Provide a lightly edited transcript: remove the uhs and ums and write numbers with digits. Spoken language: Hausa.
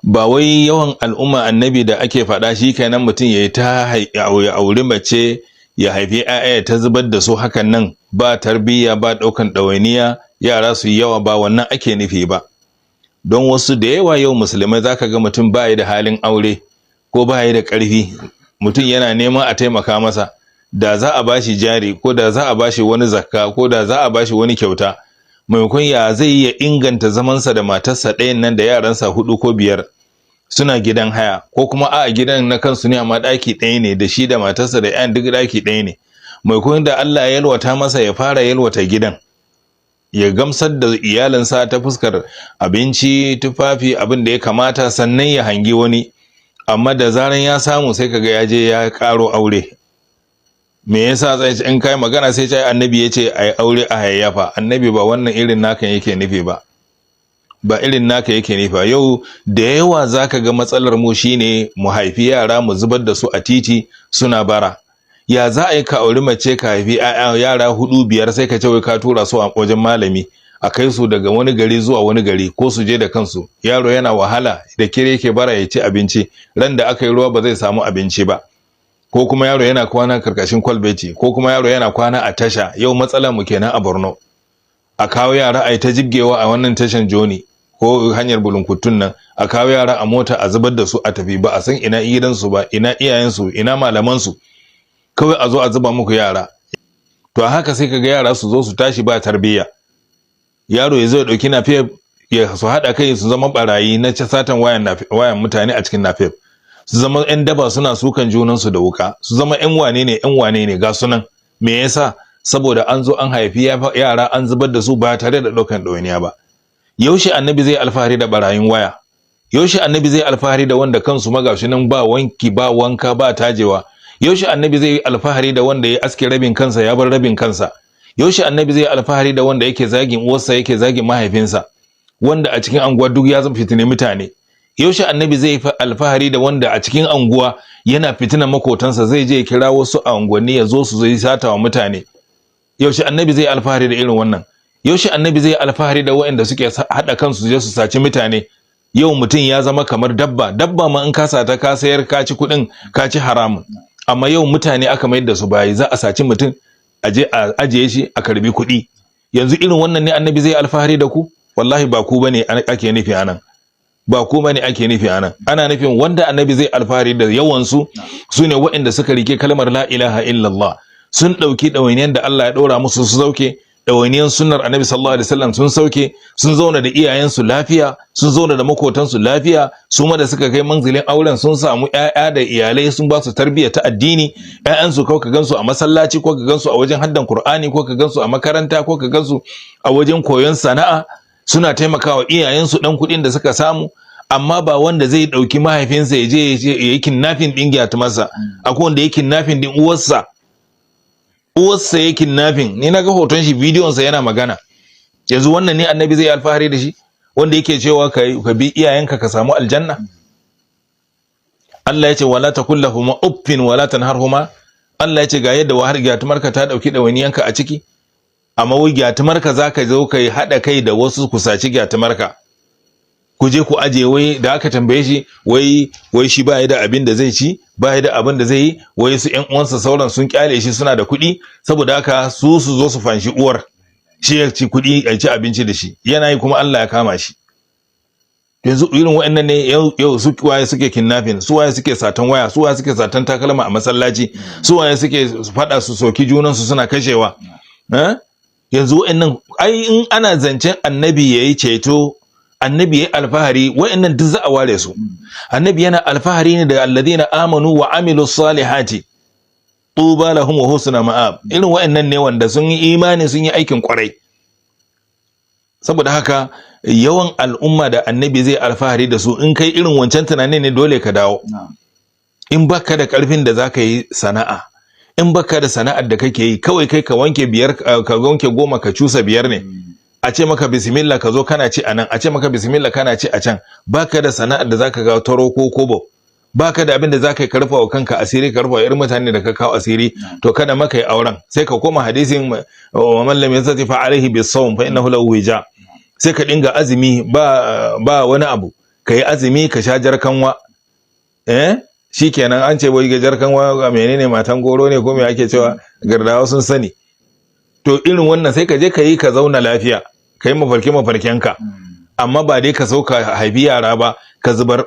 ba wai yawan al'umma annabi da ake faɗa shi kenan mutum ya yi ta auri mace ya haifi 'ya'ya ta zubar da su hakan nan ba tarbiyya ba ɗaukan ɗawainiya yara su yi yawa, ba wannan ake nufi ba. Don wasu da yawa yau musulmai zaka ga mutum ba da halin aure ko ba da ƙarfi, mutum yana neman a taimaka masa, da za a bashi jari ko da za a bashi wani zakka ko da za a bashi wani kyauta, maimakon ya zai iya inganta zamansa da matarsa ɗayan nan da yaransa 4 ko 5 suna gidan haya, ko kuma a gidan na kansu ne amma ɗaki ɗaya ne da shi da matarsa da 'yan duk ɗaki ɗaya ne, maimakon da Allah ya yalwata masa ya fara yalwata gidan, ya gamsar da iyalinsa ta fuskar abinci, tufafi, abin da ya kamata, sannan ya hangi wani. Amma da zaran ya samu sai kaga ya je ya karo aure. Me yasa sai in kai magana sai ce annabi yace ai aure a hayyafa? Annabi ba wannan irin naka yake nufi ba. Ba irin naka yake nufi ba. Yau da yawa zaka ga matsalar mu shine mu haifi yara mu zubar da su a titi suna bara. Ya za a yi ka auri mace ka haifi yara 4 5 sai ka ce wai ka tura su a wajen malami a kai su daga wani gari zuwa wani gari ko su je da kansu, yaro yana wahala da kire yake bara ya ci abinci, ran da aka yi ruwa ba zai samu abinci ba, ko kuma yaro yana kwana karkashin kwalbeti, ko kuma yaro yana kwana a tasha. Yau matsalar mu kenan a Borno, a kawo yara a yi ta jibgewa a wannan tashan Joni ko hanyar Bulunkutun nan, a kawo yara a mota a zubar da su a tafi, ba a san ina gidansu ba, ina iyayensu, ina malamansu, kawai a zo a zuba muku yara. To a haka sai kaga yara su zo su tashi ba tarbiyya, yaro ya zo ya dauki nafef ya su hada kai su zama barayi na satan wayan mutane a cikin nafef, su zama yan daba suna sukan junansu da wuka, su zama yan wane ne ga sunan. Me yasa? Saboda an zo an haifi yara an zubar da su ba tare da daukan ɗawainiya ba. Yaushe annabi zai alfahari da barayin waya? Yaushe annabi zai alfahari da wanda kansu magashi nan ba wanki ba wanka ba tajewa? Yaushe annabi zai alfahari da wanda ya aske rabin kansa ya bar rabin kansa? Yaushe annabi zai alfahari da wanda yake zagin uwarsa yake zagin mahaifinsa, wanda a cikin anguwa duk ya zama fitine mutane? Yaushe annabi zai alfahari da wanda a cikin anguwa yana fitina makotansa, zai je ya kira wasu a unguwanni ya zo su zai sata wa mutane? Yaushe annabi zai alfahari da irin wannan? Yaushe annabi zai alfahari da waɗanda suke haɗa kansu je su saci mutane? Yau mutum ya zama kamar dabba ma in ka sata ka sayar ka ci kuɗin ka ci haramun, amma yau mutane aka mayar da su bayi, za a saci mutum aje a ajiye shi a karbi kuɗi. Yanzu irin wannan ne annabi zai alfahari da ku? Wallahi ba ku bane ake nufi anan, ba ku bane ake nufi anan. Ana nufin wanda annabi zai alfahari da yawan su sune waɗanda suka rike kalmar la ilaha illallah, sun dauki ɗawainiyar da Allah ya ɗora musu su sauke, ɗawainiyar sunnar annabi sallallahu alaihi wasallam sun sauke, sun zauna da iyayensu lafiya, sun zauna da makotansu lafiya, su ma da suka kai manzilin auren sun samu ƴaƴa da iyalai sun ba su tarbiyya ta addini. ƴaƴansu ko ka gansu a masallaci, ko ka gansu a wajen haddan Qur'ani, ko ka gansu a makaranta, ko ka gansu a wajen koyon sana'a, suna taimakawa iyayensu dan kuɗin da suka samu. Amma ba wanda zai dauki mahaifinsa ya je ya yi kidnapping din gyatumarsa, akwai wanda ya kidnapping din uwarsa ya kidnapping. Ni naga hoton shi, bidiyon sa yana magana. Yanzu wannan ne annabi zai alfahari da shi, wanda yake cewa ka bi iyayenka ka samu aljanna? Allah ya ce wala takullahuma uffin wala tanharhuma. Allah ya ce ga yadda wahar gyatumarka ta dauki dawaniyanka a ciki, amma wai gyatumarka zaka zo kai hada kai da wasu ku saci gyatumarka, ku je ku aje. Wai da aka tambaye shi wai shi ba ya da abin da zai ci, ba ya da abin da zai yi, wai su ƴan uwansa sauran sun kyale shi suna da kuɗi, saboda haka su zo su fanshi uwar, shi ya ci kuɗi ya ci abinci da shi, yana yi kuma Allah ya kama shi. Yanzu irin waɗannan ne yau su waye suke kidnapping, su waye suke satan waya, su waye suke satan takalma a masallaci, su waye suke fada su soki junansu suna kashewa. Yanzu waɗannan ai in ana zancen annabi yayi ceto, annabi yayi alfahari, waɗannan duk za a ware su. Annabi yana alfahari ne da alladhina amanu wa amilus salihati tuba lahum wa husna ma'ab. Irin waɗannan ne wanda sun yi imani sun yi aikin kwarai. Saboda haka yawan al'umma da annabi zai alfahari da su, in kai irin wancan tunanin ne dole ka dawo. In baka da karfin da zaka yi sana'a, in baka da sana'ar da kake yi, kawai kai ka wanke 10 ka cusa 5 ne, a ce maka bismillah ka zo kana ci anan, a ce maka bismillah kana ci a can. Baka da sana'ar da zaka ga taro ko kobo, baka da abin da zaka yi karfa wa kanka asiri, karfa wa irin mutane da ka kawo asiri, to kada maka yi auren. Sai ka koma hadisin wa man lam yastati fa alaihi bis-sawm fa innahu lahu wija. Sai ka dinga azumi ba wani abu, ka yi azumi ka sha jarkanwa shikenan an ce wai ga jarkanwa menene matan goro ne ko me ake cewa gardawa sun sani. To irin wannan sai ka je ka yi ka zauna lafiya, ka yi mafarkenka, amma ba dai ka sauka haifi yara ba ka zubar.